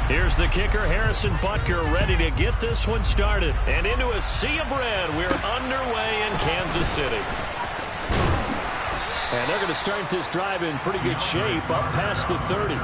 Here's the kicker, Harrison Butker, ready to get this one started. And into a sea of red, we're underway in Kansas City. And they're going to start this drive in pretty good shape, up past the 30.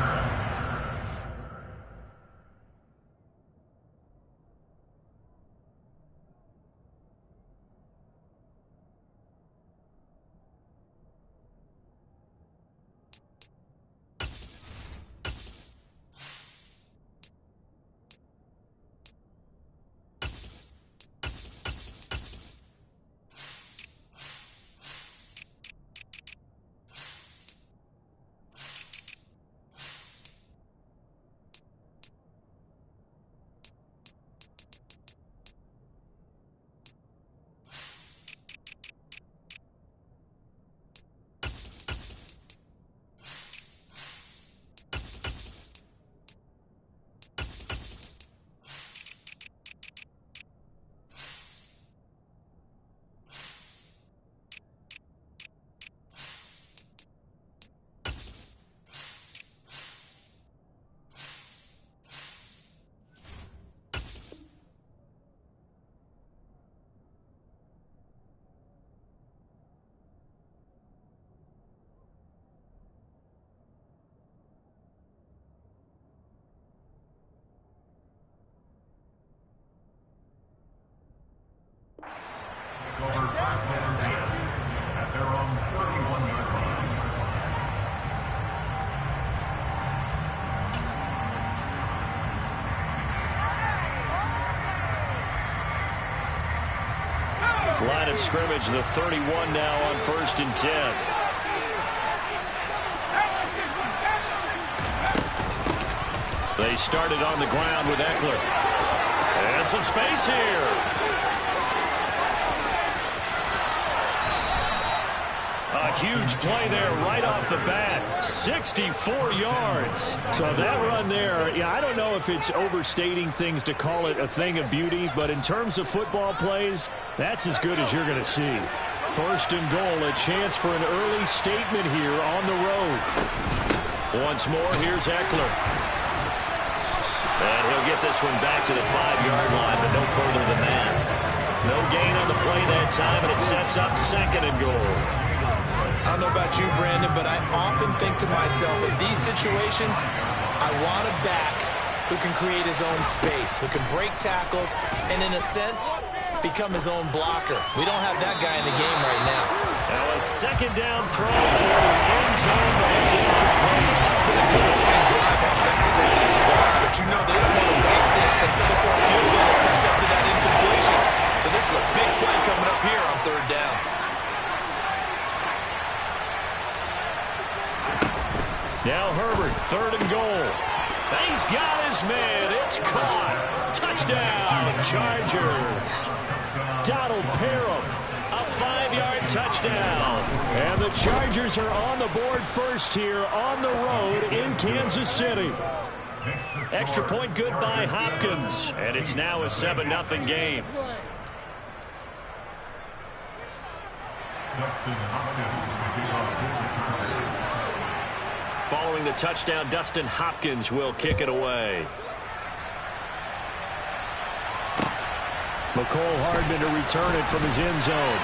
Line of scrimmage, the 31 now on 1st and 10. They started on the ground with Eckler. And some space here. A huge play there right off the bat. 64 yards. So that run there, yeah, I don't know if it's overstating things to call it a thing of beauty, but in terms of football plays, that's as good as you're going to see. 1st and goal, a chance for an early statement here on the road. Once more, here's Eckler. And he'll get this one back to the 5-yard line, but no further than that. No gain on the play that time, and it sets up 2nd and goal. I don't know about you, Brandon, but I often think to myself, in these situations, I want a back who can create his own space, who can break tackles, and in a sense, become his own blocker. We don't have that guy in the game right now. Now a 2nd down throw for the end zone. That's incomplete. It's been a good opening drive offensively thus far, but you know they don't want to waste it and settle for a field goal attempt after that incompletion. So this is a big play coming up here on 3rd down. Now Herbert, 3rd and goal. He's got his man. It's caught. Touchdown, Chargers. Donald Parham, a 5-yard touchdown. And the Chargers are on the board first here on the road in Kansas City. Extra point good by Hopkins. And it's now a 7-0 game. Following the touchdown, Dustin Hopkins will kick it away. McCole Hardman to return it from his end zone.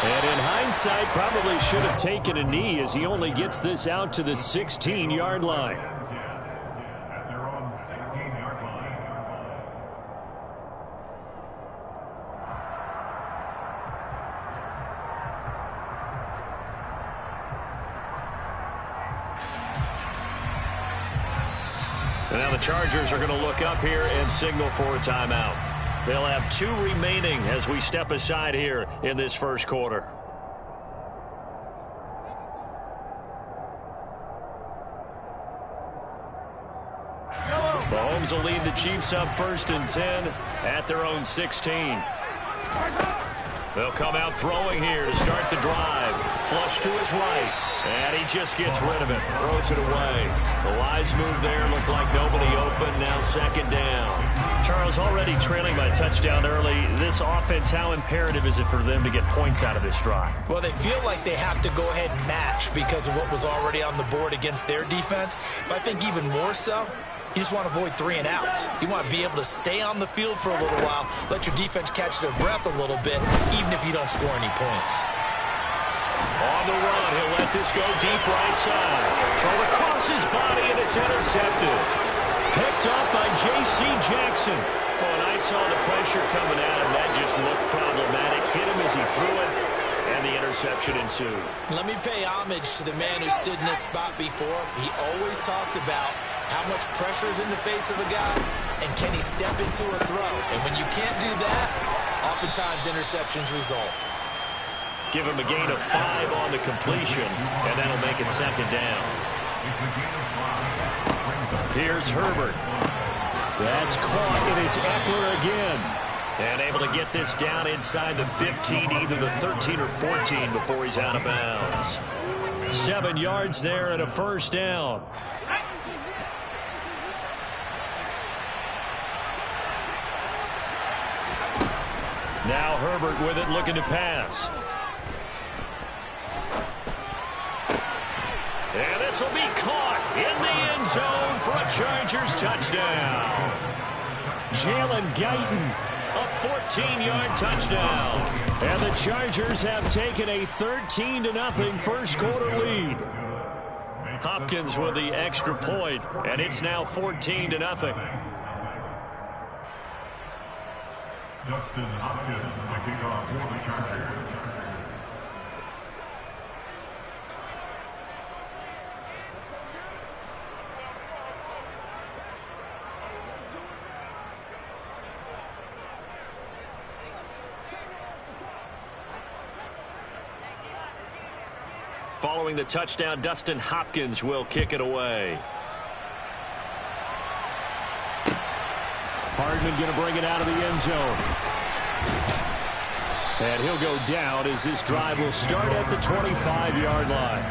And in hindsight, probably should have taken a knee as he only gets this out to the 16-yard line. And now the Chargers are going to look up here and signal for a timeout. They'll have 2 remaining as we step aside here in this first quarter. Mahomes will lead the Chiefs up 1st and 10 at their own 16. They'll come out throwing here to start the drive. Flush to his right. And he just gets rid of it. Throws it away. The wise move there. Looked like nobody open. Now 2nd down. Charles, already trailing by a touchdown early. This offense, how imperative is it for them to get points out of this drive? Well, they feel like they have to go ahead and match because of what was already on the board against their defense. But I think even more so, You just want to avoid 3 and outs. You want to be able to stay on the field for a little while, let your defense catch their breath a little bit, even if you don't score any points. On the run, he'll let this go deep right side. Throw across his body, and it's intercepted. Picked up by J.C. Jackson. Oh, and I saw the pressure coming at him. That just looked problematic. Hit him as he threw it, and the interception ensued. Let me pay homage to the man who stood in this spot before. He always talked about how much pressure is in the face of a guy, and can he step into a throw? And when you can't do that, oftentimes interceptions result. Give him a gain of 5 on the completion, and that'll make it 2nd down. Here's Herbert. That's caught, and it's Eckler again. And able to get this down inside the 15, either the 13 or 14 before he's out of bounds. 7 yards there and a 1st down. Now Herbert with it, looking to pass. And this will be caught in the end zone for a Chargers touchdown. Jalen Guyton, a 14-yard touchdown. And the Chargers have taken a 13-0 first quarter lead. Hopkins with the extra point, and it's now 14-0. Justin Hopkins, the kickoff for the Chargers. Following the touchdown, Dustin Hopkins will kick it away. Hardman going to bring it out of the end zone. And he'll go down as this drive will start at the 25-yard line.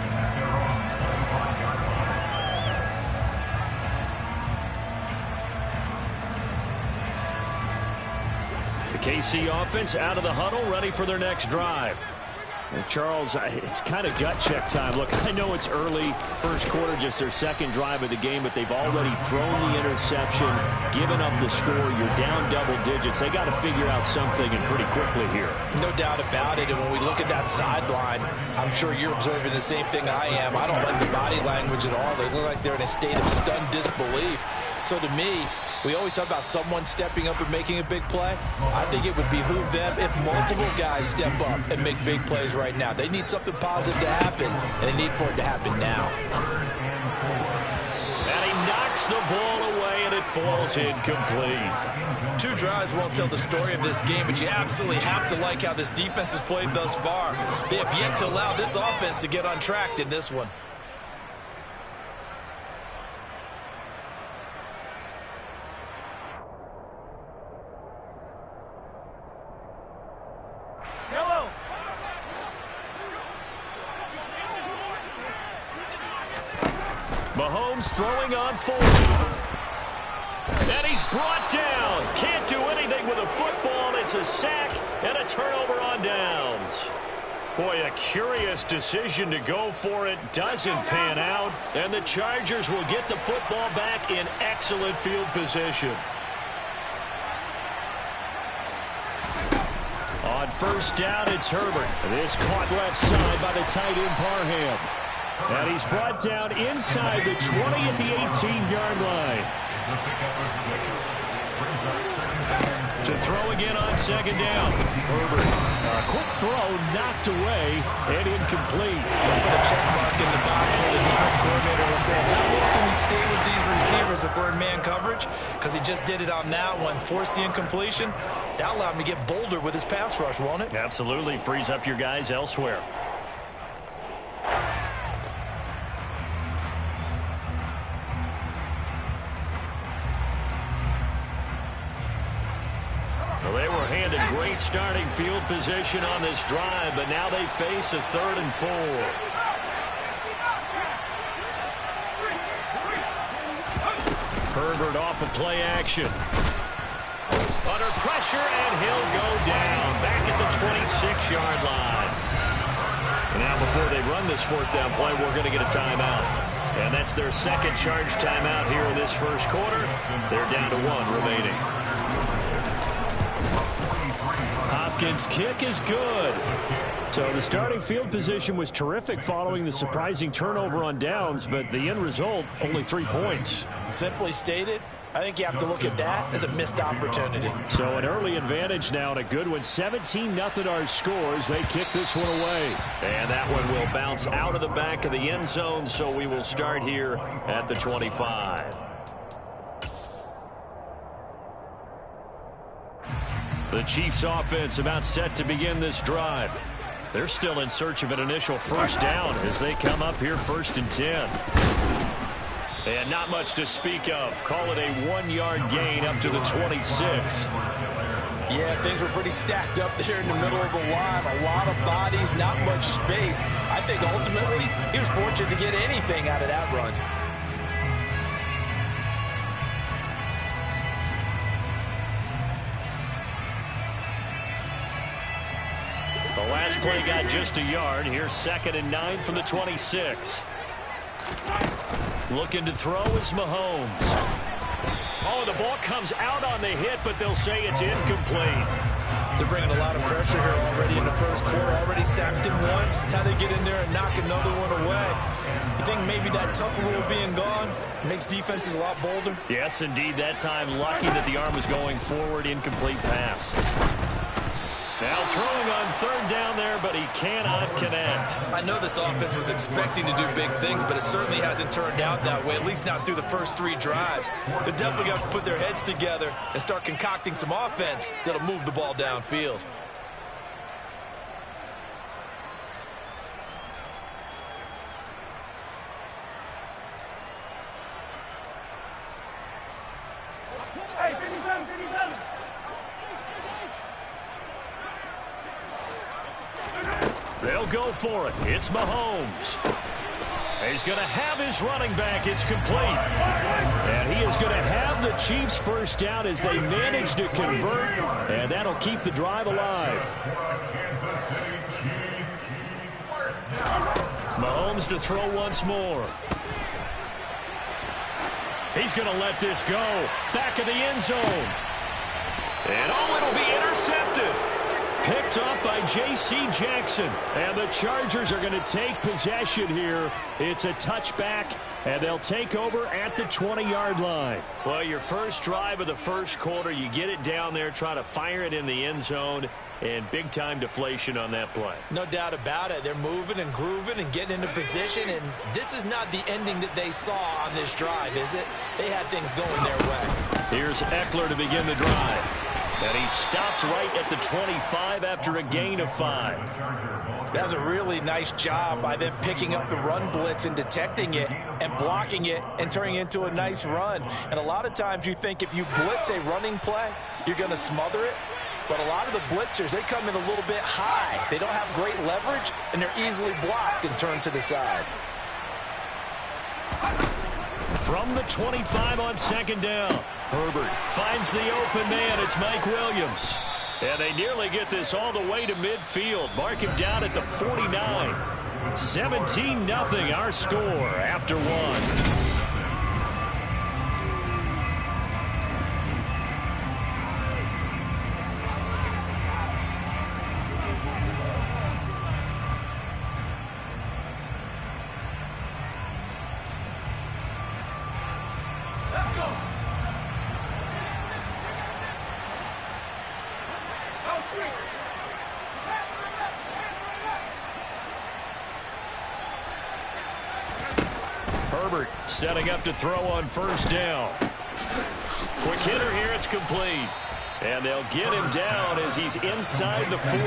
The KC offense out of the huddle, ready for their next drive. And Charles, it's kind of gut check time. Look, I know it's early, first quarter, just their 2nd drive of the game, but they've already thrown the interception, given up the score. You're down double digits. They got to figure out something, and pretty quickly here. No doubt about it. And when we look at that sideline, I'm sure you're observing the same thing I am. I don't like the body language at all. They look like they're in a state of stunned disbelief. So to me, we always talk about someone stepping up and making a big play. I think it would behoove them if multiple guys step up and make big plays right now. They need something positive to happen, and they need for it to happen now. And he knocks the ball away, and it falls incomplete. 2 drives won't tell the story of this game, but you absolutely have to like how this defense has played thus far. They have yet to allow this offense to get untracked in this one. Mahomes throwing on 40. And he's brought down. Can't do anything with a football. It's a sack and a turnover on downs. Boy, a curious decision to go for it. Doesn't pan out. And the Chargers will get the football back in excellent field position. On 1st down, it's Herbert. This caught left side by the tight end Parham. And he's brought down inside the 20 at the 18-yard line. To throw again on 2nd down. Herbert, a quick throw, knocked away, and incomplete. They'll put a check mark in the box where the defense coordinator was saying, how well can we stay with these receivers if we're in man coverage? Because he just did it on that one, forced the incompletion. That allowed him to get bolder with his pass rush, won't it? Absolutely, frees up your guys elsewhere. Well, they were handed great starting field position on this drive, but now they face a 3rd and 4. Herbert off of play action. Under pressure, and he'll go down back at the 26-yard line. And now before they run this 4th down play, we're going to get a timeout. And that's their second charge timeout here in this first quarter. They're down to 1 remaining. Hopkins' kick is good. So the starting field position was terrific following the surprising turnover on downs, but the end result, only 3 points. Simply stated, I think you have to look at that as a missed opportunity. So an early advantage now and a good one. 17-0 our scores. They kick this one away. And that one will bounce out of the back of the end zone, so we will start here at the 25. The Chiefs offense about set to begin this drive. They're still in search of an initial first down as they come up here 1st and 10. And not much to speak of. Call it a 1-yard gain up to the 26. Yeah, things were pretty stacked up there in the middle of the line. A lot of bodies, not much space. I think ultimately he was fortunate to get anything out of that run. The last play got just a yard. Here's 2nd and 9 from the 26. Looking to throw is Mahomes. Oh, the ball comes out on the hit, but they'll say it's incomplete. They're bringing a lot of pressure here already in the first quarter. Already sacked him once. Now they get in there and knock another one away. You think maybe that Tucker rule being gone makes defenses a lot bolder? Yes, indeed. That time lucky that the arm was going forward. Incomplete pass. Now throwing on 3rd down there, but he cannot connect. I know this offense was expecting to do big things, but it certainly hasn't turned out that way, at least not through the first 3 drives. They're definitely going to put their heads together and start concocting some offense that'll move the ball downfield. They'll go for it. It's Mahomes. He's going to have his running back. It's complete. And he is going to have the Chiefs first down as they manage to convert. And that'll keep the drive alive. Mahomes to throw once more. He's going to let this go. Back of the end zone. And oh, it'll be intercepted. Picked up by J.C. Jackson. And the Chargers are going to take possession here. It's a touchback, and they'll take over at the 20-yard line. Well, your first drive of the first quarter, you get it down there, try to fire it in the end zone, and big-time deflation on that play. No doubt about it. They're moving and grooving and getting into position, and this is not the ending that they saw on this drive, is it? They had things going their way. Here's Eckler to begin the drive. And he stopped right at the 25 after a gain of 5. That was a really nice job by them picking up the run blitz and detecting it and blocking it and turning it into a nice run. And a lot of times you think if you blitz a running play, you're going to smother it. But a lot of the blitzers, they come in a little bit high. They don't have great leverage, and they're easily blocked and turned to the side. From the 25 on 2nd down, Herbert finds the open man. It's Mike Williams. And they nearly get this all the way to midfield. Mark him down at the 49. 17-0 our score after 1. Herbert setting up to throw on 1st down. Quick hitter here, it's complete. And they'll get him down as he's inside the 40.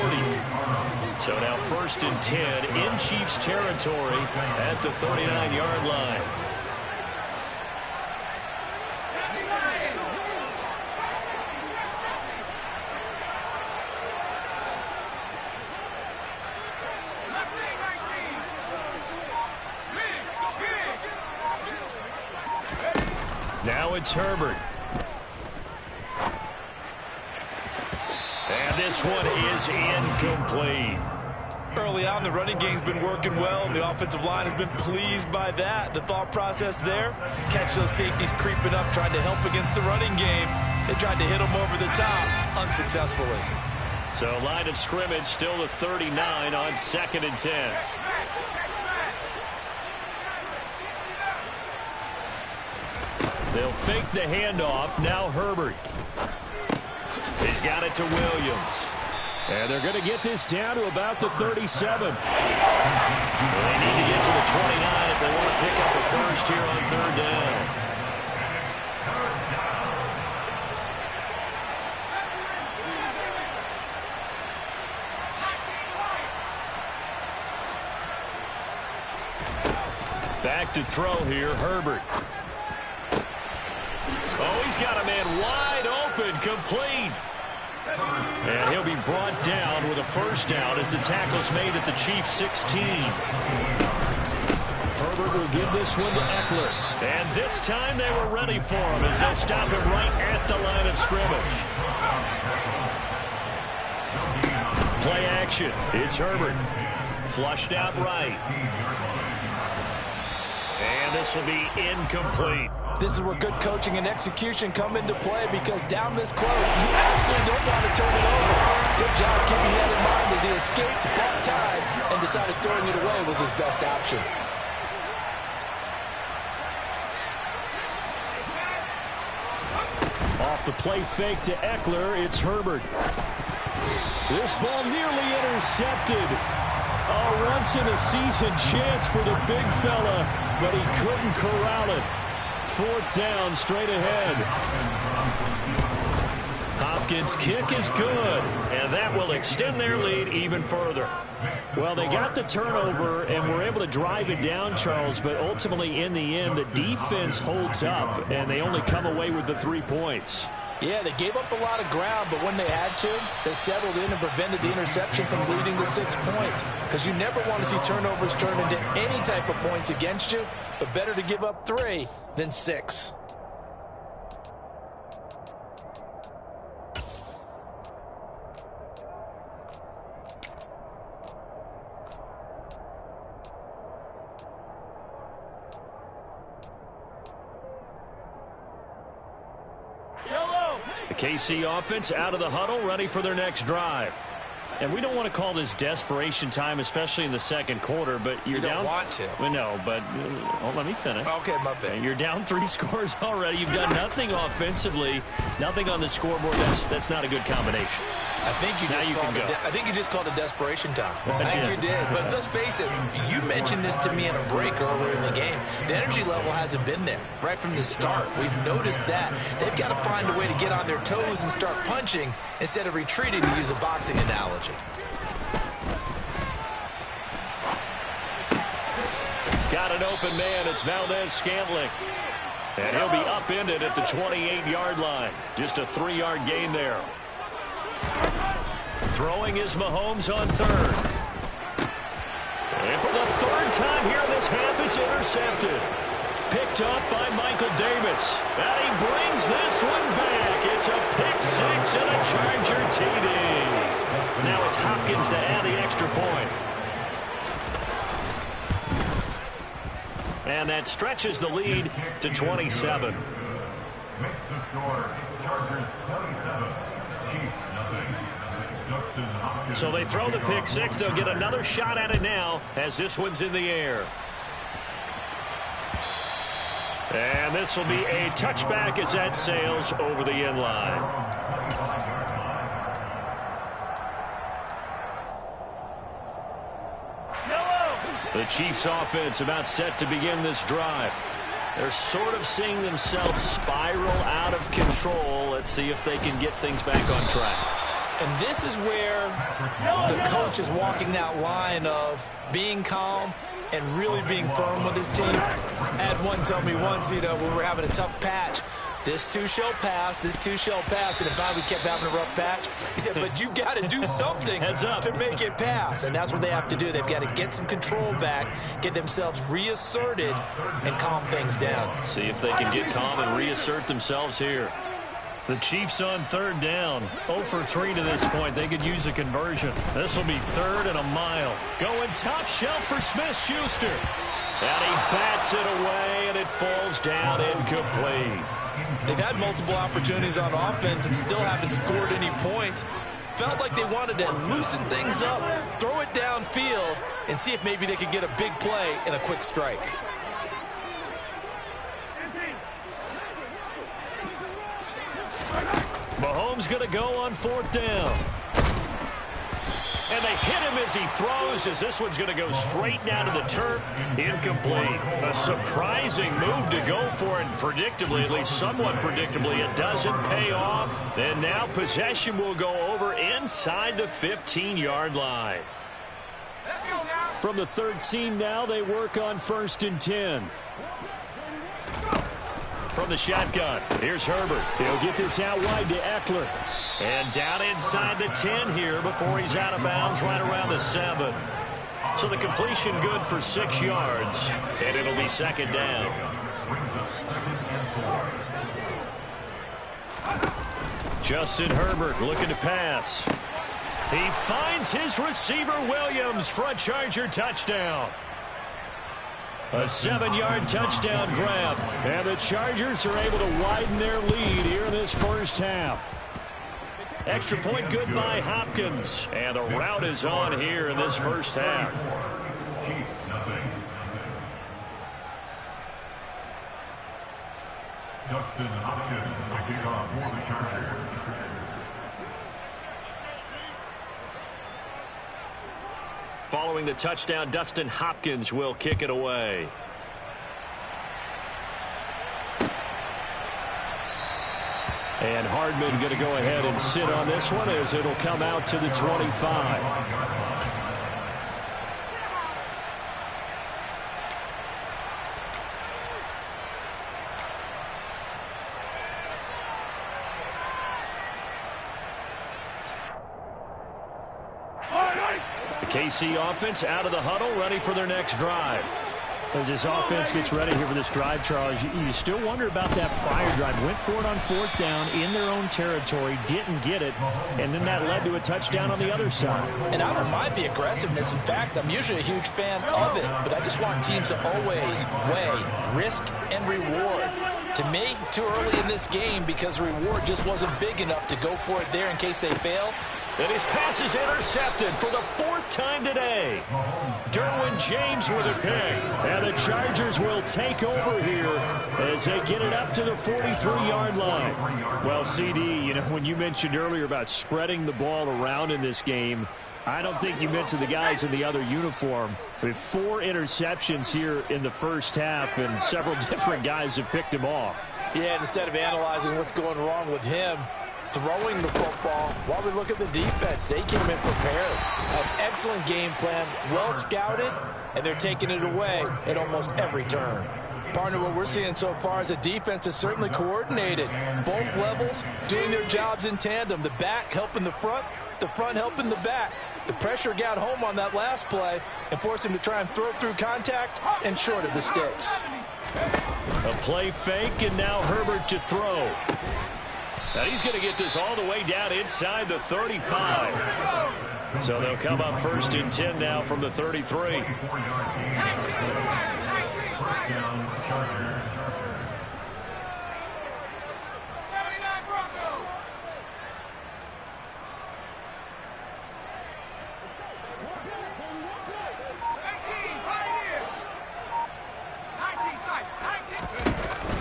So now 1st and 10 in Chiefs territory at the 39-yard line. Now it's Herbert. And this one is incomplete. Early on, the running game's been working well, and the offensive line has been pleased by that. The thought process there, catch those safeties creeping up, trying to help against the running game. They tried to hit them over the top, unsuccessfully. So line of scrimmage still the 39 on 2nd and 10. They'll fake the handoff. Now Herbert. He's got it to Williams. And they're going to get this down to about the 37. Well, they need to get to the 29 if they want to pick up a first here on 3rd down. Back to throw here, Herbert. Oh, he's got a man wide open, complete. And he'll be brought down with a first down as the tackle's made at the Chiefs' 16. Herbert will give this one to Eckler. And this time they were ready for him as they'll stop him right at the line of scrimmage. Play action. It's Herbert. Flushed out right. And this will be incomplete. This is where good coaching and execution come into play, because down this close, you absolutely don't want to turn it over. Good job keeping that in mind as he escaped, bought time, and decided throwing it away was his best option. Off the play fake to Eckler, it's Herbert. This ball nearly intercepted. A once-in-a-season chance for the big fella, but he couldn't corral it. 4th down, straight ahead. Hopkins' kick is good, and that will extend their lead even further. Well, they got the turnover and were able to drive it down, Charles, but ultimately in the end, the defense holds up, and they only come away with the 3 points. Yeah, they gave up a lot of ground, but when they had to, they settled in and prevented the interception from leading to 6 points. Because you never want to see turnovers turn into any type of points against you, but better to give up 3 than 6. The KC offense out of the huddle, ready for their next drive. And we don't want to call this desperation time, especially in the 2nd quarter, but you're down. You don't want to. Well, no, but let me finish. Okay, my bad. You're down 3 scores already. You've done nothing offensively, nothing on the scoreboard. That's not a good combination. I think you just called it desperation time. Well, I think you did. But let's face it, you mentioned this to me in a break earlier in the game. The energy level hasn't been there right from the start. We've noticed that. They've got to find a way to get on their toes and start punching instead of retreating, to use a boxing analogy. Got an open man. It's Valdez-Scantling. And he'll be upended at the 28-yard line. Just a 3-yard gain there. Throwing is Mahomes on 3rd. And for the 3rd time here this half, it's intercepted. Picked up by Michael Davis. And he brings this one back. It's a pick 6 and a Charger TD. Now it's Hopkins to add the extra point. And that stretches the lead to 27. Makes the score Chargers 27, Chiefs nothing. So they throw the pick 6. They'll get another shot at it now as this one's in the air. And this will be a touchback as that sails over the end line. The Chiefs offense about set to begin this drive. They're sort of seeing themselves spiral out of control. Let's see if they can get things back on track. And this is where the coach is walking that line of being calm and really being firm with his team. I had one tell me once, when we were having a tough patch, this too shall pass, this too shall pass. And if we kept having a rough patch, he said, but you've got to do something to make it pass. And that's what they have to do. They've got to get some control back, get themselves reasserted, and calm things down. See if they can get calm and reassert themselves here. The Chiefs on third down. 0 for 3 to this point. They could use a conversion. This will be 3rd and a mile. Going top shelf for Smith-Schuster. And he bats it away, and it falls down incomplete. They've had multiple opportunities on offense and still haven't scored any points. Felt like they wanted to loosen things up, throw it downfield, and see if maybe they could get a big play and a quick strike. Mahomes going to go on 4th down. And they hit him as he throws, as this one's going to go straight down to the turf. Incomplete. A surprising move to go for it, and predictably, at least somewhat predictably, it doesn't pay off. And now possession will go over inside the 15-yard line. From the 13 now, they work on 1st and 10. From the shotgun, here's Herbert. He'll get this out wide to Eckler. And down inside the 10 here before he's out of bounds right around the 7. So the completion good for 6 yards. And it'll be 2nd down. Justin Herbert looking to pass. He finds his receiver Williams for a Charger touchdown. A 7-yard touchdown grab. And the Chargers are able to widen their lead here in this first half. Extra point good by Hopkins. And the route is on here in this first half. Chiefs, nothing. Justin Hopkins will kick off for the Chargers. Following the touchdown, Dustin Hopkins will kick it away. And Hardman going to go ahead and sit on this one as it'll come out to the 25. The KC offense out of the huddle, ready for their next drive. As this offense gets ready here for this drive, Charles, you still wonder about that prior drive. Went for it on 4th down in their own territory, didn't get it, and then that led to a touchdown on the other side. And I don't mind the aggressiveness. In fact, I'm usually a huge fan of it, but I just want teams to always weigh risk and reward. To me, too early in this game because the reward just wasn't big enough to go for it there in case they fail. And his pass is intercepted for the 4th time today. Derwin James with a pick. And the Chargers will take over here as they get it up to the 43-yard line. Well, CD, you know, when you mentioned earlier about spreading the ball around in this game, I don't think you mentioned the guys in the other uniform. With 4 interceptions here in the first half, and several different guys have picked him off. Yeah, instead of analyzing what's going wrong with him, throwing the football, while we look at the defense, they came in prepared. An excellent game plan, well scouted, and they're taking it away at almost every turn. Partner, what we're seeing so far is the defense is certainly coordinated. Both levels doing their jobs in tandem. The back helping the front helping the back. The pressure got home on that last play and forced him to try and throw through contact and short of the sticks. A play fake, and now Herbert to throw. Now he's going to get this all the way down inside the 35. So they'll come up 1st and 10 now from the 33.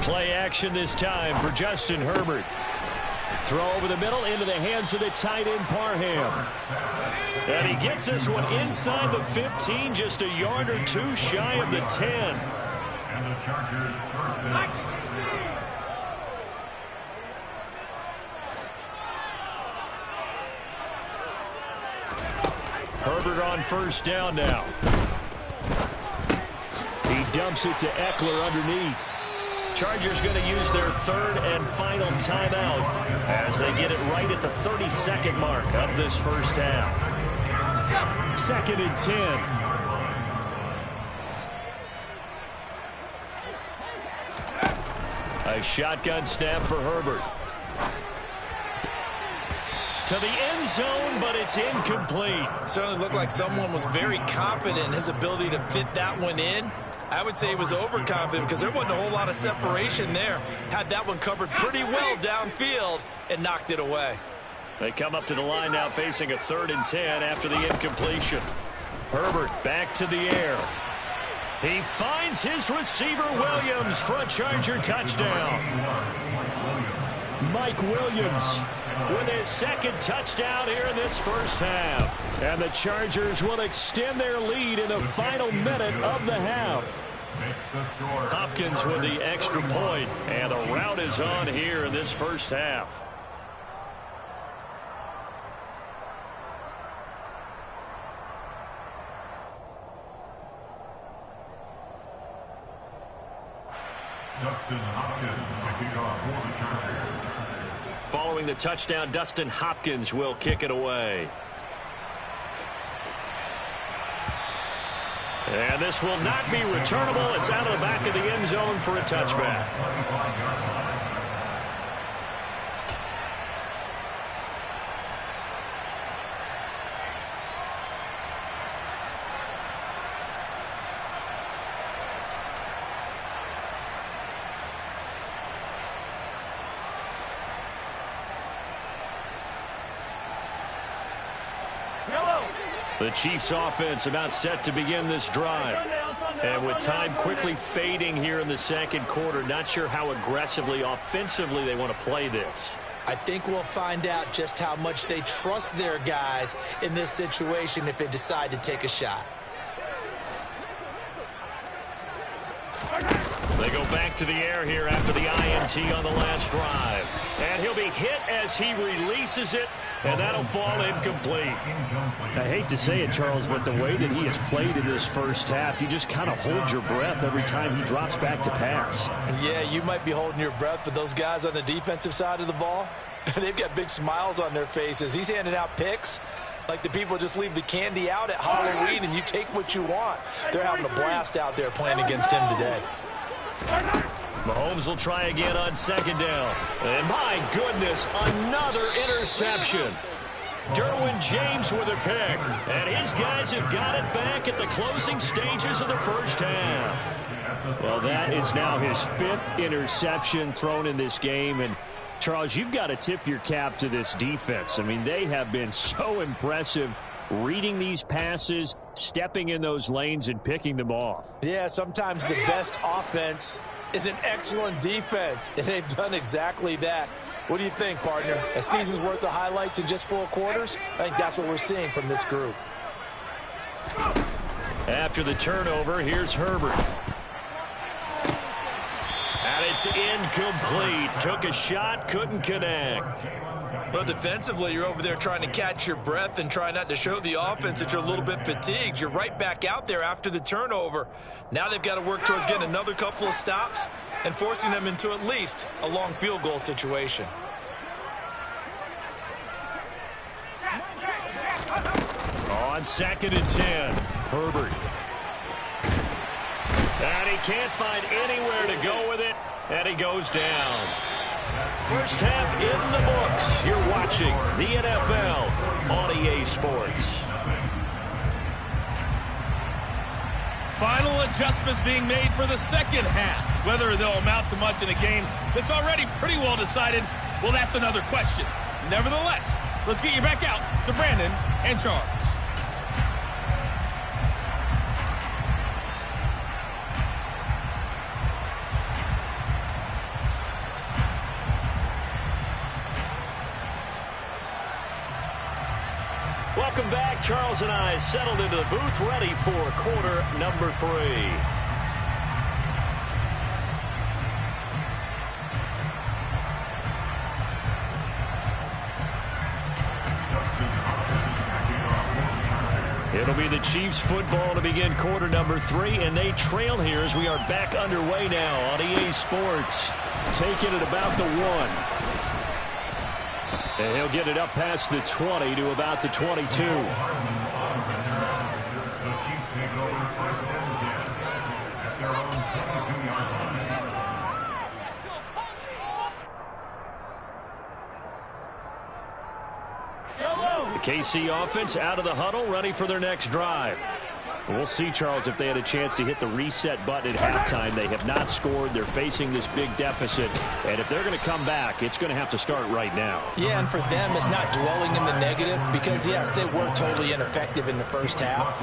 Play action this time for Justin Herbert. Throw over the middle into the hands of the tight end Parham. And he gets this one inside the 15, just a yard or 2 shy of the 10. And the Chargers first down. Herbert on 1st down now. He dumps it to Eckler underneath. Chargers going to use their 3rd and final timeout as they get it right at the 32nd mark of this first half. 2nd and 10. A shotgun snap for Herbert. To the end zone, but it's incomplete. Certainly looked like someone was very confident in his ability to fit that one in. I would say he was overconfident because there wasn't a whole lot of separation there. Had that one covered pretty well downfield and knocked it away. They come up to the line now facing a 3rd and 10 after the incompletion. Herbert back to the air. He finds his receiver Williams for a Charger touchdown. Mike Williams with his 2nd touchdown here in this first half. And the Chargers will extend their lead in the final minute of the half. Hopkins with the extra point, and the rout is on here in this first half. Dustin Hopkins to kick off for the Chargers. Following the touchdown, Dustin Hopkins will kick it away. And this will not be returnable. It's out of the back of the end zone for a touchback. The Chiefs offense about set to begin this drive. And with time quickly fading here in the 2nd quarter, not sure how aggressively, offensively they want to play this. I think we'll find out just how much they trust their guys in this situation if they decide to take a shot. They go back to the air here after the INT on the last drive. And he'll be hit as he releases it, and that'll fall incomplete. I hate to say it, Charles, but the way that he has played in this first half, you just kind of hold your breath every time he drops back to pass. Yeah, you might be holding your breath, but those guys on the defensive side of the ball, they've got big smiles on their faces. He's handing out picks like the people just leave the candy out at Halloween and you take what you want. They're having a blast out there playing against him today. Mahomes will try again on 2nd down. And my goodness, another interception. Derwin James with a pick. And his guys have got it back at the closing stages of the first half. Well, that is now his 5th interception thrown in this game. And, Charles, you've got to tip your cap to this defense. I mean, they have been so impressive reading these passes, stepping in those lanes, and picking them off. Yeah, sometimes the best offense is an excellent defense, and they've done exactly that. What do you think, partner? A season's worth of highlights in just 4 quarters? I think that's what we're seeing from this group. After the turnover, here's Herbert. And it's incomplete. Took a shot, couldn't connect. Well, defensively, you're over there trying to catch your breath and try not to show the offense that you're a little bit fatigued. You're right back out there after the turnover. Now they've got to work towards getting another couple of stops and forcing them into at least a long field goal situation. On 2nd and 10, Herbert. And he can't find anywhere to go with it, and he goes down. First half in the books. You're watching the NFL on EA Sports. Final adjustments being made for the 2nd half. Whether they'll amount to much in a game that's already pretty well decided, well, that's another question. Nevertheless, let's get you back out to Brandon and Charles. Welcome back. Charles and I settled into the booth, ready for quarter number 3. It'll be the Chiefs football to begin quarter number 3, and they trail here as we are back underway now on EA Sports. Taking it about the 1. And he'll get it up past the 20 to about the 22. The Chiefs take over 1st and 10 at their own 22-yard line. KC offense out of the huddle, ready for their next drive. We'll see, Charles, if they had a chance to hit the reset button at halftime. They have not scored. They're facing this big deficit. And if they're going to come back, it's going to have to start right now. Yeah, and for them, it's not dwelling in the negative because, yes, they were totally ineffective in the first half.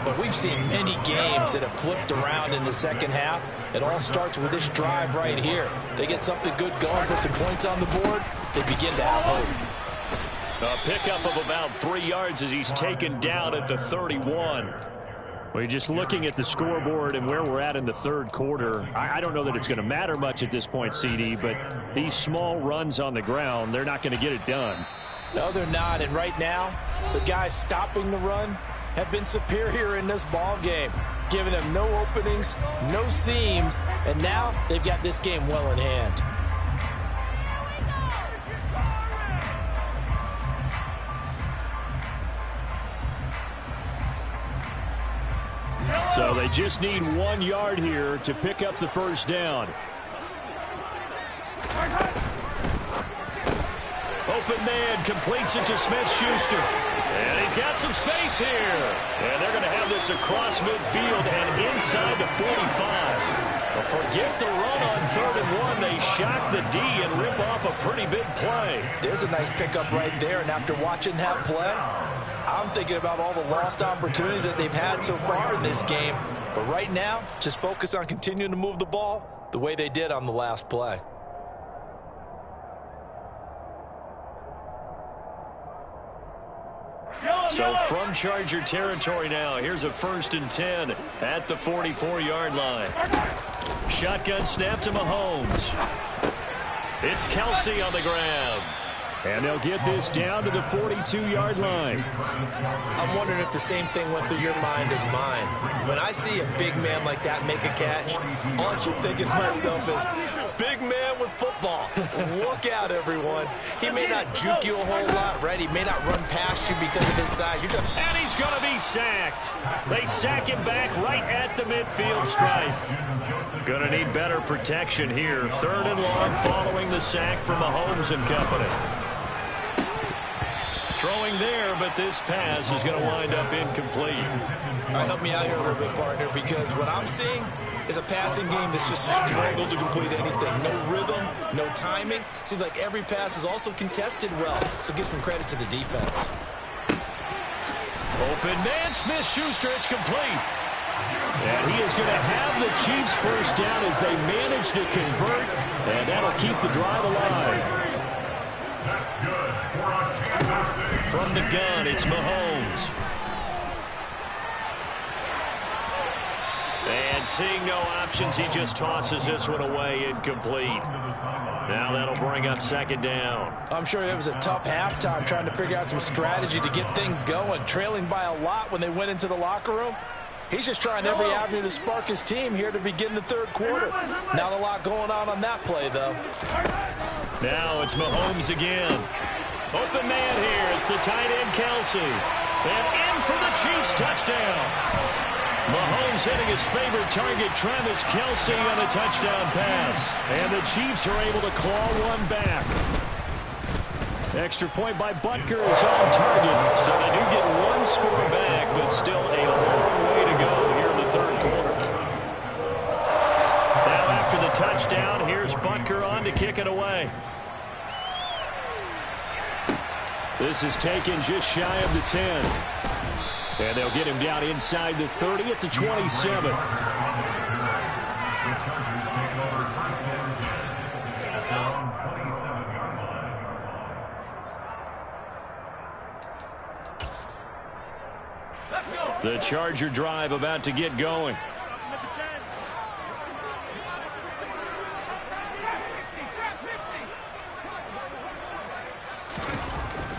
But we've seen many games that have flipped around in the second half. It all starts with this drive right here. They get something good going, put some points on the board, they begin to have hope. A pickup of about 3 yards as he's taken down at the 31. Well, just looking at the scoreboard and where we're at in the third quarter, I don't know that it's going to matter much at this point, CD, but these small runs on the ground, they're not going to get it done. No, they're not. And right now, the guys stopping the run have been superior in this ball game, giving them no openings, no seams, and now they've got this game well in hand. So they just need 1 yard here to pick up the first down. Open man completes it to Smith-Schuster. And he's got some space here. And they're going to have this across midfield and inside the 45. Well, forget the run on 3rd and 1. They shock the D and rip off a pretty big play. There's a nice pickup right there. And after watching that play, I'm thinking about all the lost opportunities that they've had so far in this game. But right now, just focus on continuing to move the ball the way they did on the last play. So from Charger territory now, here's a 1st and 10 at the 44-yard line. Shotgun snap to Mahomes. It's Kelsey on the ground. And they'll get this down to the 42-yard line. I'm wondering if the same thing went through your mind as mine. When I see a big man like that make a catch, all I keep thinking to myself is, big man with football. Look out, everyone. He may not juke you a whole lot, right? He may not run past you because of his size. And he's going to be sacked. They sack him back right at the midfield stripe. Going to need better protection here. 3rd and long following the sack from Mahomes and company. Throwing there, but this pass is going to wind up incomplete. All right, help me out here a little bit, partner, because what I'm seeing is a passing game that's just struggled to complete anything. No rhythm, no timing. Seems like every pass is also contested well, so give some credit to the defense. Open man, Smith-Schuster, it's complete. And he is going to have the Chiefs first down as they manage to convert, and that'll keep the drive alive. That's good. From the gun, it's Mahomes. And seeing no options, he just tosses this one away, incomplete. Now that'll bring up 2nd down. I'm sure it was a tough halftime trying to figure out some strategy to get things going, trailing by a lot when they went into the locker room. He's just trying every avenue to spark his team here to begin the 3rd quarter. Not a lot going on that play, though. Now it's Mahomes again. Open man here. It's the tight end, Kelsey. And in for the Chiefs touchdown. Mahomes hitting his favorite target, Travis Kelsey, on the touchdown pass. And the Chiefs are able to claw one back. Extra point by Butker is on target. So they do get one score back, but still a long way to go here in the 3rd quarter. Now after the touchdown, here's Butker on to kick it away. This is taken just shy of the 10. And they'll get him down inside the 30 at the 27. The Charger drive about to get going.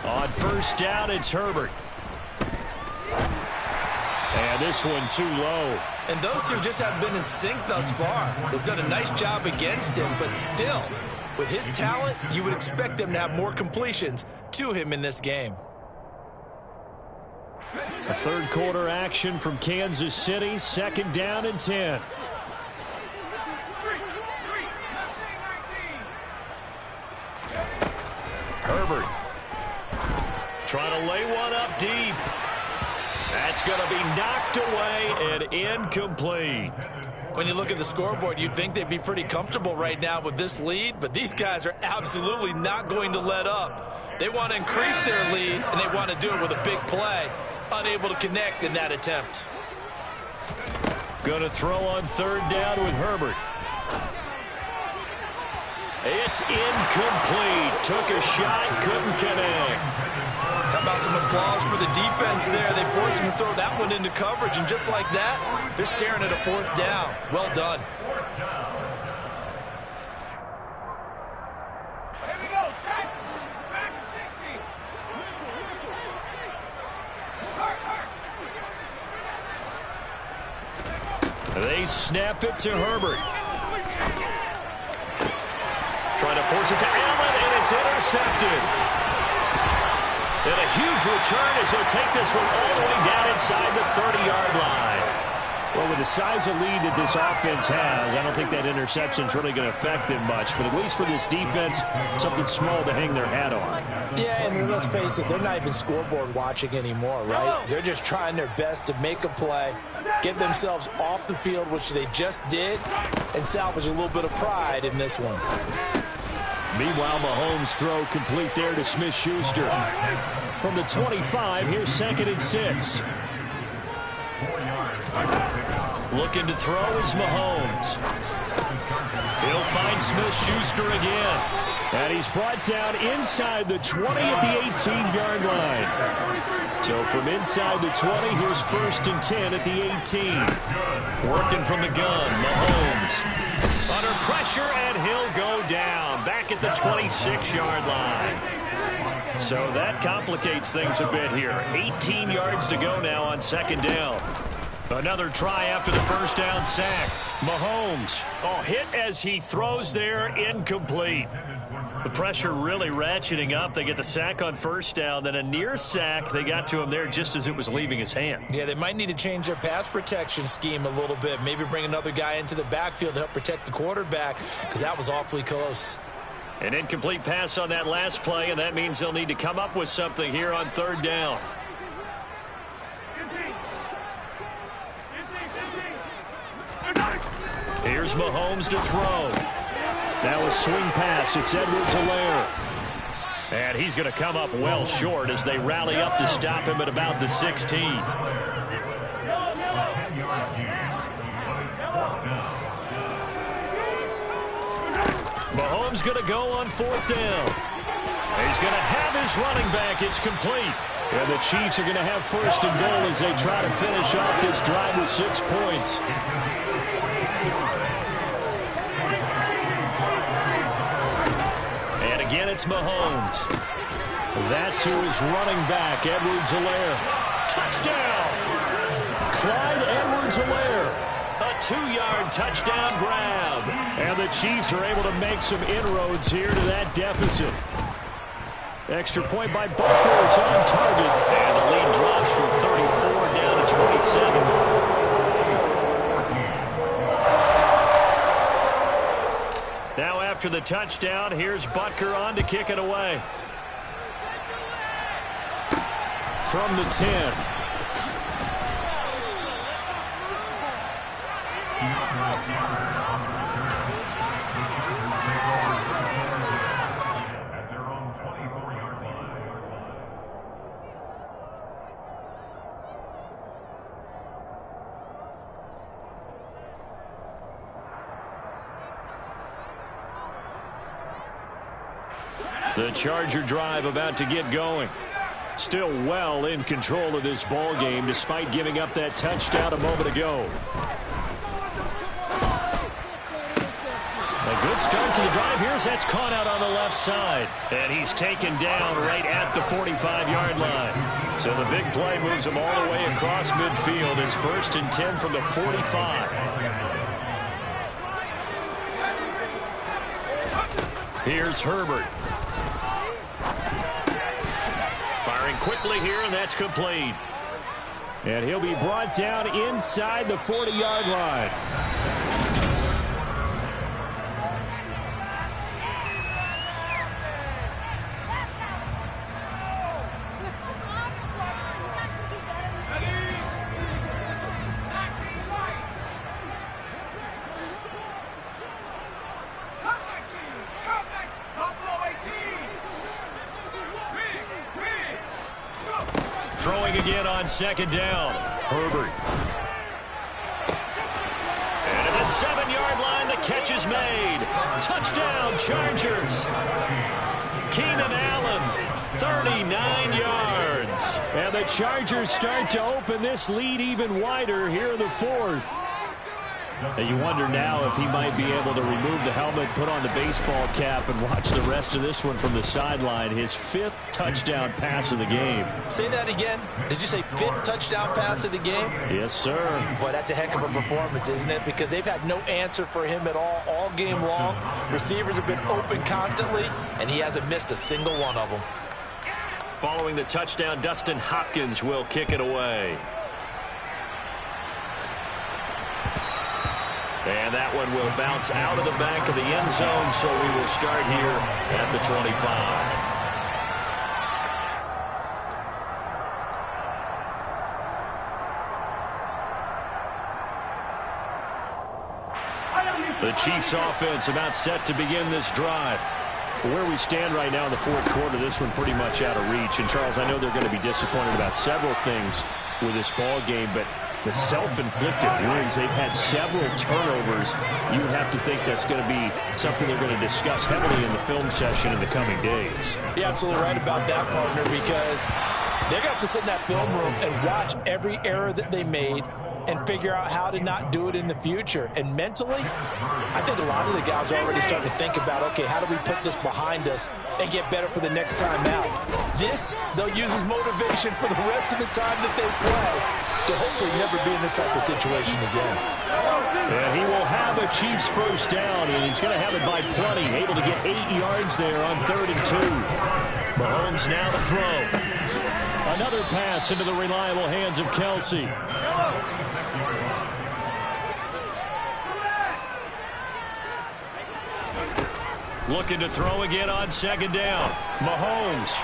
On 1st down, it's Herbert. And this one too low. And those two just haven't been in sync thus far. They've done a nice job against him, but still, with his talent, you would expect them to have more completions to him in this game. A 3rd quarter action from Kansas City. 2nd down and 10. Herbert trying to lay one up deep. That's going to be knocked away and incomplete. When you look at the scoreboard, you'd think they'd be pretty comfortable right now with this lead, but these guys are absolutely not going to let up. They want to increase their lead, and they want to do it with a big play. Unable to connect in that attempt. Going to throw on third down with Herbert. It's incomplete. Took a shot, couldn't connect. How about some applause for the defense there? They forced him to throw that one into coverage, and just like that, they're staring at a fourth down. Well done. Here we go, set. Back 60. They snap it to Herbert. Trying to force it to Allen, and it's intercepted. And a huge return as he'll take this one all the way down inside the 30-yard line. Well, with the size of lead that this offense has, I don't think that interception is really going to affect them much. But at least for this defense, something small to hang their hat on. Yeah, and let's face it, they're not even scoreboard watching anymore, right? They're just trying their best to make a play, get themselves off the field, which they just did, and salvage a little bit of pride in this one. Meanwhile, Mahomes' throw complete there to Smith-Schuster. From the 25, here's 2nd and 6. Looking to throw is Mahomes. He'll find Smith-Schuster again. And he's brought down inside the 20 at the 18-yard line. So from inside the 20, here's 1st and 10 at the 18. Working from the gun, Mahomes. Under pressure, and he'll go down. Back at the 26-yard line. So that complicates things a bit here. 18 yards to go now on 2nd down. Another try after the first down sack. Mahomes. Oh, hit as he throws there, incomplete. The pressure really ratcheting up. They get the sack on 1st down, then a near sack. They got to him there just as it was leaving his hand. Yeah, they might need to change their pass protection scheme a little bit. Maybe bring another guy into the backfield to help protect the quarterback, because that was awfully close. An incomplete pass on that last play, and that means they'll need to come up with something here on 3rd down. Here's Mahomes to throw. Now a swing pass. It's Edwards-Helaire. And he's going to come up well short as they rally up to stop him at about the 16. Mahomes going to go on 4th down. He's going to have his running back. It's complete. And the Chiefs are going to have 1st and goal as they try to finish off this drive with 6 points. Again, it's Mahomes. That's who is running back, Edwards-Helaire. Touchdown! Clyde Edwards-Helaire. A 2-yard touchdown grab. And the Chiefs are able to make some inroads here to that deficit. Extra point by Butker is on target. And the lead drops from 34 down to 27. Now after the touchdown, here's Butker on to kick it away. From the 10. At their own 24-yard line. The Charger drive about to get going. Still well in control of this ball game despite giving up that touchdown a moment ago. A good start to the drive. Here's that's caught out on the left side. And he's taken down right at the 45-yard line. So the big play moves him all the way across midfield. It's 1st and 10 from the 45. Here's Herbert. Firing quickly here, and that's complete. And he'll be brought down inside the 40-yard line. Throwing again on second down. Herbert. And at the 7-yard line, the catch is made. Touchdown, Chargers. Keenan Allen, 39 yards. And the Chargers start to open this lead even wider here in the fourth. And you wonder now if he might be able to remove the helmet, put on the baseball cap, and watch the rest of this one from the sideline. His 5th touchdown pass of the game. Say that again. Did you say 5th touchdown pass of the game? Yes, sir. Boy, that's a heck of a performance, isn't it? Because they've had no answer for him at all game long. Receivers have been open constantly, and he hasn't missed a single one of them. Following the touchdown, Dustin Hopkins will kick it away. And that one will bounce out of the back of the end zone, so we will start here at the 25. The Chiefs offense about set to begin this drive. Where we stand right now in the fourth quarter, this one pretty much out of reach. And, Charles, I know they're going to be disappointed about several things with this ball game, but the self-inflicted wounds, they've had several turnovers. You would have to think that's going to be something they're going to discuss heavily in the film session in the coming days. You're absolutely right about that, partner, because they're going to have to sit in that film room and watch every error that they made and figure out how to not do it in the future. And mentally, I think a lot of the guys are already starting to think about, okay, how do we put this behind us and get better for the next time out? This, they'll use as motivation for the rest of the time that they play to hopefully never be in this type of situation again. And he will have a Chiefs first down, and he's going to have it by plenty, able to get 8 yards there on 3rd and 2. Mahomes now to throw. Another pass into the reliable hands of Kelsey. Looking to throw again on second down. Mahomes.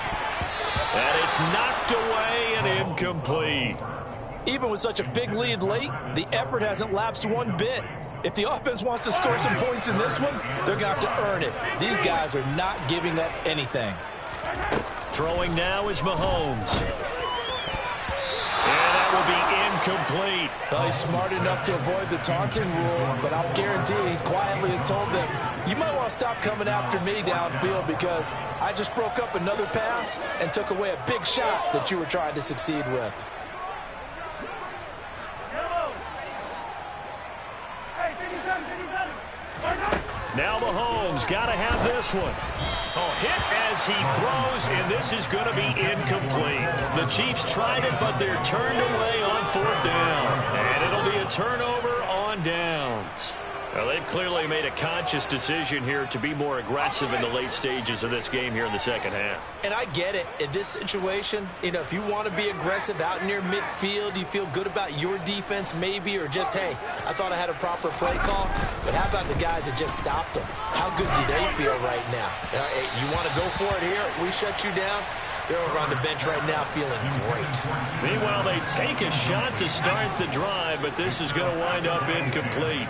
And it's knocked away and incomplete. Even with such a big lead late, the effort hasn't lapsed one bit. If the offense wants to score some points in this one, they're going to have to earn it. These guys are not giving up anything. Throwing now is Mahomes. And that will be incomplete. Well, he's smart enough to avoid the taunting rule, but I'll guarantee he quietly has told them, you might want to stop coming after me downfield because I just broke up another pass and took away a big shot that you were trying to succeed with. Now Mahomes got to have this one. Oh, hit as he throws, and this is going to be incomplete. The Chiefs tried it, but they're turned away on 4th down. And it'll be a turnover on downs. Well, they've clearly made a conscious decision here to be more aggressive in the late stages of this game here in the second half. And I get it. In this situation, you know, if you want to be aggressive out near midfield, you feel good about your defense maybe, or just, hey, I thought I had a proper play call. But how about the guys that just stopped them? How good do they feel right now? You want to go for it here? We shut you down? They're over on the bench right now feeling great. Meanwhile, they take a shot to start the drive, but this is going to wind up incomplete.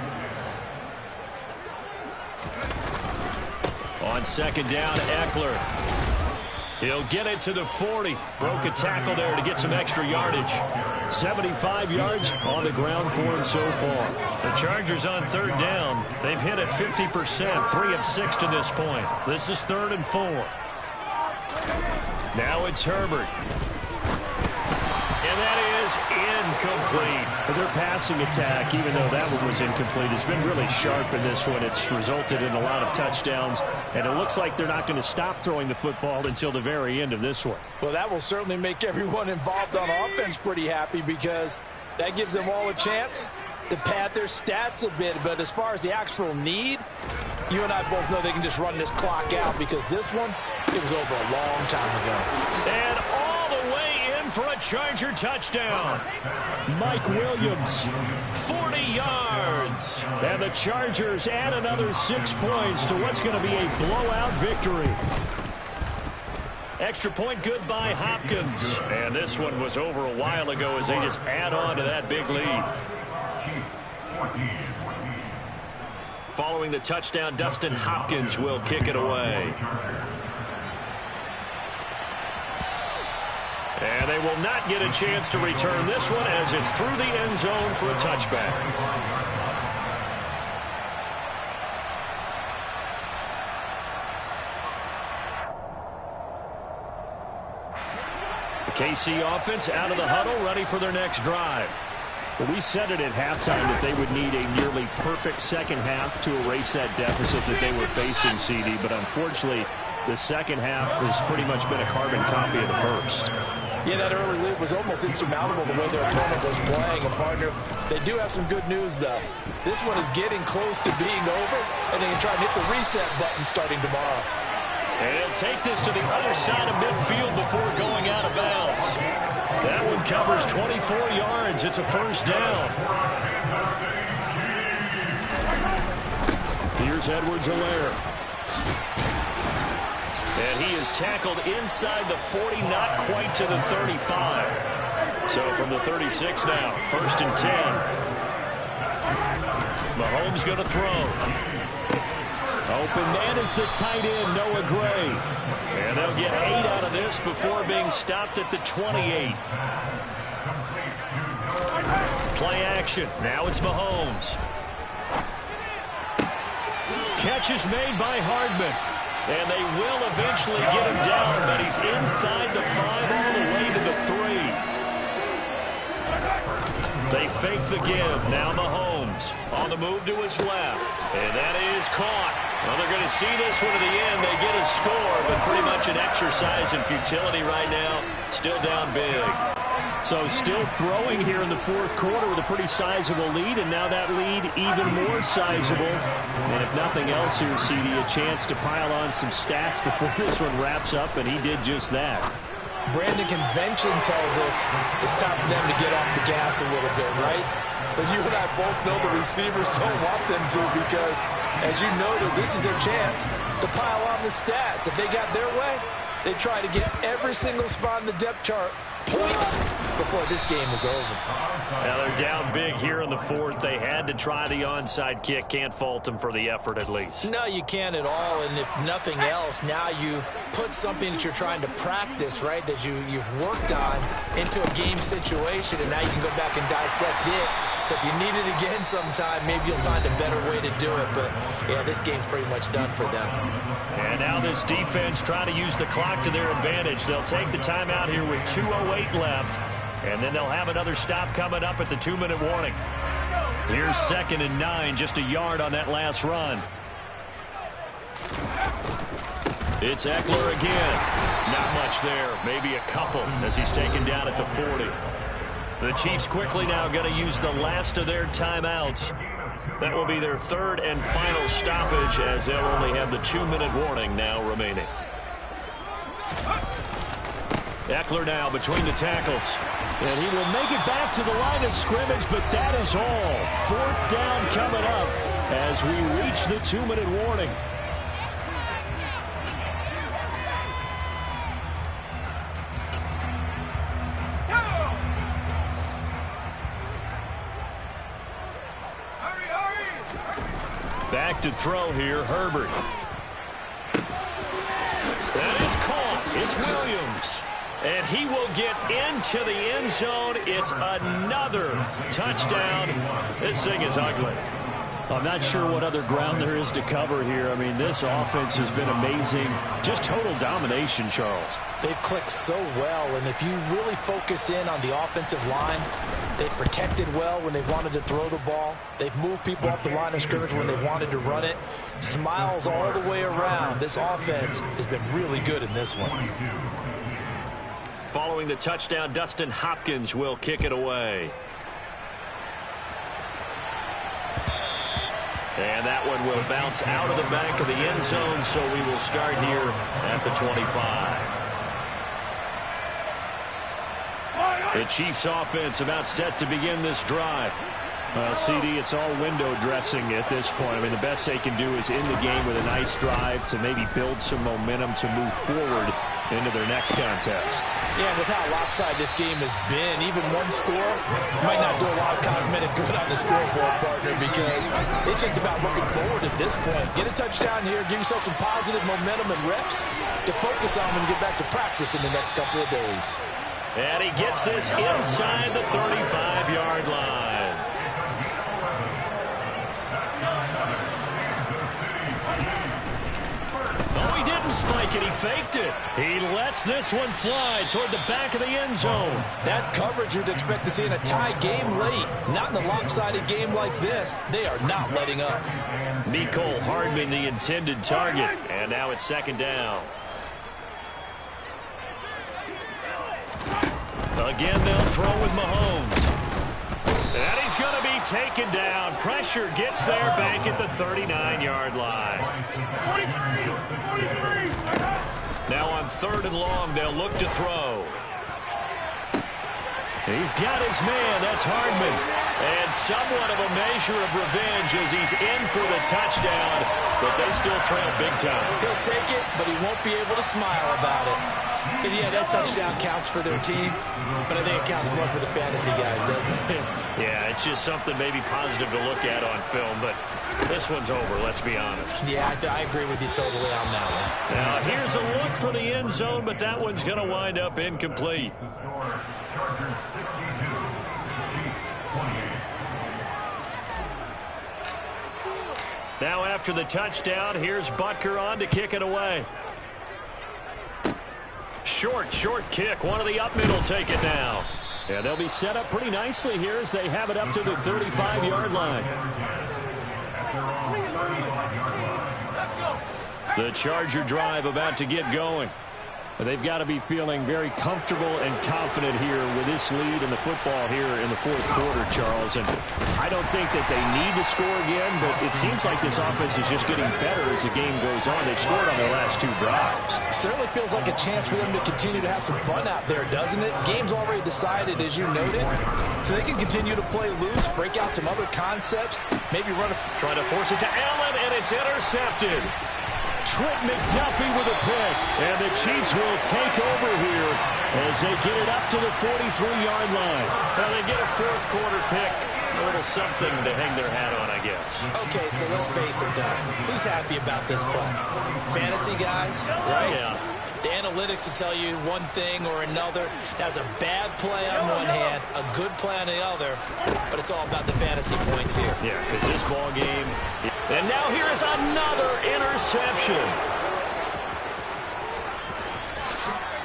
On second down, Eckler. He'll get it to the 40. Broke a tackle there to get some extra yardage. 75 yards on the ground for him so far. The Chargers on 3rd down. They've hit it 50%, 3 of 6 to this point. This is 3rd and 4. Now it's Herbert. And that is incomplete. Their passing attack, even though that one was incomplete, has been really sharp in this one. It's resulted in a lot of touchdowns, and it looks like they're not going to stop throwing the football until the very end of this one. Well, that will certainly make everyone involved on offense pretty happy because that gives them all a chance to pad their stats a bit. But as far as the actual need, you and I both know they can just run this clock out because this one, it was over a long time ago. And all the way in for a Charger touchdown. Mike Williams. 40 yards. And the Chargers add another 6 points to what's going to be a blowout victory. Extra point good by Hopkins. And this one was over a while ago as they just add on to that big lead. Following the touchdown, Dustin Hopkins will kick it away. And they will not get a chance to return this one as it's through the end zone for a touchback. The KC offense out of the huddle, ready for their next drive. Well, we said it at halftime that they would need a nearly perfect second half to erase that deficit that they were facing, CD. But unfortunately, the second half has pretty much been a carbon copy of the first. Yeah, that early lead was almost insurmountable the way their opponent was playing. And, partner, they do have some good news, though. This one is getting close to being over, and they can try and hit the reset button starting tomorrow. And take this to the other side of midfield before going out of bounds. That one covers 24 yards. It's a first down. Here's Edwards-Helaire. And he is tackled inside the 40, not quite to the 35. So from the 36 now, 1st and 10. Mahomes going to throw. Open man is the tight end, Noah Gray. And they'll get 8 out of this before being stopped at the 28. Play action. Now it's Mahomes. Catch is made by Hardman. And they will eventually get him down, but he's inside the 5 all the way to the 3. They fake the give. Now Mahomes on the move to his left. And that is caught. Well, they're going to see this one to the end. They get a score, but pretty much an exercise in futility right now. Still down big. So still throwing here in the 4th quarter with a pretty sizable lead, and now that lead even more sizable. And if nothing else here, CD, a chance to pile on some stats before this one wraps up, and he did just that. Brandon, convention tells us it's time for them to get off the gas a little bit, right? But you and I both know the receivers don't want them to because, as you know, this is their chance to pile on the stats. If they got their way, they try to get every single spot in the depth chart points before this game is over. Now they're down big here in the 4th. They had to try the onside kick. Can't fault them for the effort at least. No, you can't at all. And if nothing else, now you've put something that you're trying to practice, right, that you've worked on into a game situation, and now you can go back and dissect it. So if you need it again sometime, maybe you'll find a better way to do it. But, yeah, this game's pretty much done for them. And now this defense trying to use the clock to their advantage. They'll take the timeout here with 2:08 left. And then they'll have another stop coming up at the 2-minute warning. Here's 2nd and 9, just a yard on that last run. It's Eckler again. Not much there, maybe a couple as he's taken down at the 40. The Chiefs quickly now going to use the last of their timeouts. That will be their 3rd and final stoppage as they'll only have the 2-minute warning now remaining. Eckler now between the tackles. And he will make it back to the line of scrimmage, but that is all. 4th down coming up as we reach the 2-minute warning. Back to throw here, Herbert. That is caught. It's Williams. And he will get into the end zone. It's another touchdown. This thing is ugly. I'm not sure what other ground there is to cover here. I mean, this offense has been amazing. Just total domination, Charles. They've clicked so well, and if you really focus in on the offensive line, they've protected well when they've wanted to throw the ball. They've moved people off the line of scrimmage when they've wanted to run it. Smiles all the way around. This offense has been really good in this one. Following the touchdown, Dustin Hopkins will kick it away. And that one will bounce out of the back of the end zone, so we will start here at the 25. The Chiefs offense about set to begin this drive. CD, it's all window dressing at this point. I mean, the best they can do is in the game with a nice drive to maybe build some momentum to move forward into their next contest. Yeah, with how lopsided this game has been, even one score might not do a lot of cosmetic good on the scoreboard, partner, because it's just about looking forward at this point. Get a touchdown here, give yourself some positive momentum and reps to focus on when you get back to practice in the next couple of days. And he gets this inside the 35-yard line. Oh, he didn't spike it. He faked it. He lets this one fly toward the back of the end zone. That's coverage you'd expect to see in a tie game late. Not in a lopsided game like this. They are not letting up. Mecole Hardman, the intended target. And now it's second down. Again, they'll throw with Mahomes. And he's going to be taken down. Pressure gets there back at the 39-yard line. Now on 3rd and long, they'll look to throw. He's got his man. That's Hardman. And somewhat of a measure of revenge as he's in for the touchdown. But they still trail big time. He'll take it, but he won't be able to smile about it. And yeah, that touchdown counts for their team, but I think it counts more for the fantasy guys, doesn't it? Yeah, it's just something maybe positive to look at on film, but this one's over, let's be honest. Yeah, I agree with you totally on that one. Now, here's a look for the end zone, but that one's going to wind up incomplete. The score, Chargers 62, Chiefs 28. Now, after the touchdown, here's Butker on to kick it away. Short kick. One of the up middle take it now. Yeah, they'll be set up pretty nicely here as they have it up to the 35-yard line. The Charger drive about to get going. They've got to be feeling very comfortable and confident here with this lead in the football here in the 4th quarter, Charles. And I don't think that they need to score again, but it seems like this offense is just getting better as the game goes on. They've scored on their last 2 drives. Certainly feels like a chance for them to continue to have some fun out there, doesn't it? Game's already decided, as you noted, so they can continue to play loose, break out some other concepts, maybe run a... Trying to force it to Allen, and it's intercepted. Trent McDuffie with a pick, and the Chiefs will take over here as they get it up to the 43-yard line. Well, they get a 4th quarter pick, a little something to hang their hat on, I guess. Okay, so let's face it, though. Who's happy about this play? Fantasy guys, right? Yeah. The analytics will tell you one thing or another. That's a bad play on one hand, a good play on the other, but it's all about the fantasy points here. Yeah, because this ball game... And now here is another interception.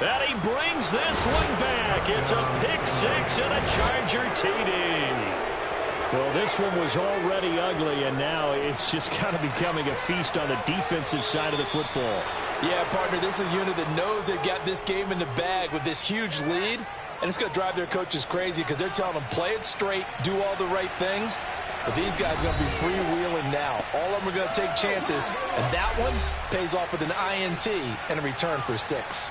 And he brings this one back. It's a pick 6 and a Charger TD. Well, this one was already ugly, and now it's just kind of becoming a feast on the defensive side of the football. Yeah, partner, this is a unit that knows they've got this game in the bag with this huge lead, and it's going to drive their coaches crazy because they're telling them play it straight, do all the right things. But these guys are going to be freewheeling now. All of them are going to take chances, and that one pays off with an INT and a return for 6.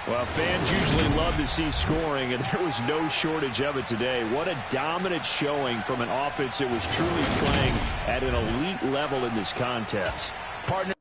Well, fans usually love to see scoring, and there was no shortage of it today. What a dominant showing from an offense that was truly playing at an elite level in this contest. Partner.